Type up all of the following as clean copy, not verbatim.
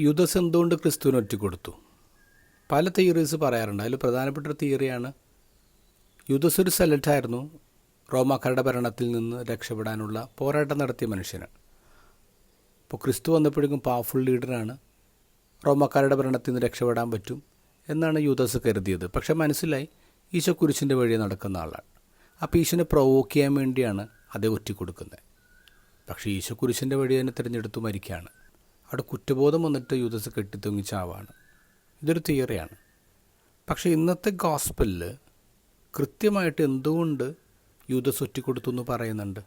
യൂദാസ് എന്തുകൊണ്ട് ക്രിസ്തുവിന് ഒറ്റിക്കൊടുത്തു? പല തിയറീസ് പറയാറുണ്ട്. അതിൽ പ്രധാനപ്പെട്ട ഒരു തിയറിയാണ് യൂദാസ് ഒരു സെലറ്റായിരുന്നു. റോമാക്കാരുടെ ഭരണത്തിൽ നിന്ന് രക്ഷപ്പെടാനുള്ള പോരാട്ടം നടത്തിയ മനുഷ്യനാണ്. ഇപ്പോൾ ക്രിസ്തു വന്നപ്പോഴേക്കും പവർഫുൾ ലീഡറാണ്, റോമാക്കാരുടെ ഭരണത്തിൽ നിന്ന് രക്ഷപ്പെടാൻ പറ്റും എന്നാണ് യൂദാസ് കരുതിയത്. പക്ഷേ മനസ്സിലായി ഈശോ കുരിശിൻ്റെ വഴി നടക്കുന്ന ആളാണ്. അപ്പോൾ ഈശോനെ പ്രൊവോക്ക് ചെയ്യാൻ വേണ്ടിയാണ് അതേ ഒറ്റിക്കൊടുക്കുന്നത്. പക്ഷേ ഈശോ കുരിശിൻ്റെ വഴി തന്നെ തിരഞ്ഞെടുത്ത് മരിക്കുകയാണ്. അവിടെ കുറ്റബോധം വന്നിട്ട് യൂദാസ് കെട്ടിത്തൂങ്ങി ചാവാണ്. ഇതൊരു തിയറിയാണ്. പക്ഷേ ഇന്നത്തെ ഗോസ്പലിൽ കൃത്യമായിട്ട് എന്തുകൊണ്ട് യൂദാസ് ഒറ്റിക്കൊടുത്തു എന്ന് പറയുന്നുണ്ട്.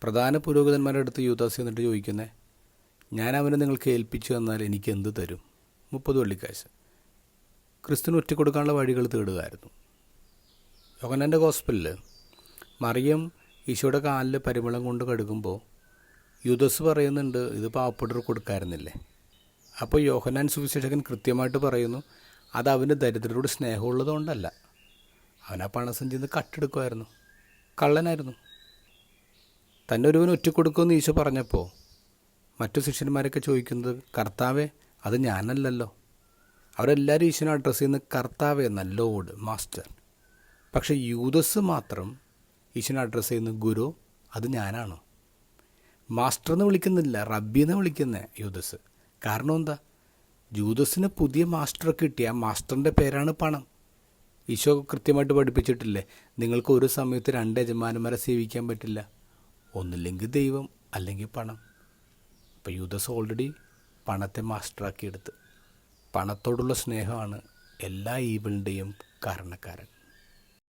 പ്രധാന പുരോഹിതന്മാരുടെ അടുത്ത് യൂദാസ് എന്നിട്ട് ചോദിക്കുന്നത്, ഞാൻ അവനെ നിങ്ങൾക്ക് ഏൽപ്പിച്ചു തന്നാൽ എനിക്ക് എന്ത് തരും? 30 വെള്ളിക്കാശ്. ക്രിസ്തുവിന് ഒറ്റിക്കൊടുക്കാനുള്ള വഴികൾ തേടുകയായിരുന്നു. യോഹന്നാൻ്റെ ഗോസ്പലിൽ മറിയം ഈശോയുടെ കാലിൽ പരിമളം കൊണ്ട് കഴുകുമ്പോൾ യൂദാസ് പറയുന്നുണ്ട്, ഇത് പാവപ്പെട്ടവർ കൊടുക്കാറുന്നില്ലേ? അപ്പോൾ യോഹന്നാൻ സുവിശേഷകൻ കൃത്യമായിട്ട് പറയുന്നു, അത് അവന് ദരിദ്രരോട് സ്നേഹമുള്ളതുകൊണ്ടല്ല. അവൻ ആ പണസഞ്ചിയിൽ നിന്ന് കട്ടെടുക്കുമായിരുന്നു, കള്ളനായിരുന്നു. തന്നെ ഒരുവൻ ഒറ്റിക്കൊടുക്കുമെന്ന് ഈശോ പറഞ്ഞപ്പോൾ മറ്റു ശിഷ്യന്മാരൊക്കെ ചോദിക്കുന്നത്, കർത്താവേ അത് ഞാനല്ലല്ലോ. അവരെല്ലാവരും ഈശോനെ അഡ്രസ്സ് ചെയ്യുന്ന കർത്താവേ എന്ന ലോഡ്, മാസ്റ്റർ. പക്ഷേ യൂദാസ് മാത്രം ഈശോനെ അഡ്രസ്സ് ചെയ്യുന്ന ഗുരു, അത് ഞാനാണോ? മാസ്റ്റർ എന്ന് വിളിക്കുന്നില്ല, റബ്ബി എന്ന് വിളിക്കുന്ന യൂദാസ്. കാരണം എന്താ? യൂദാസിന് പുതിയ മാസ്റ്ററൊക്കെ കിട്ടി. ആ മാസ്റ്ററിൻ്റെ പേരാണ് പണം. ഈശോ കൃത്യമായിട്ട് പഠിപ്പിച്ചിട്ടില്ലേ, നിങ്ങൾക്ക് ഒരു സമയത്ത് 2 യജമാനന്മാരെ സേവിക്കാൻ പറ്റില്ല, ഒന്നില്ലെങ്കിൽ ദൈവം അല്ലെങ്കിൽ പണം. അപ്പോൾ യൂദാസ് ഓൾറെഡി പണത്തെ മാസ്റ്ററാക്കി എടുത്ത്. പണത്തോടുള്ള സ്നേഹമാണ് എല്ലാ ഈവിളിൻ്റെയും കാരണക്കാരൻ.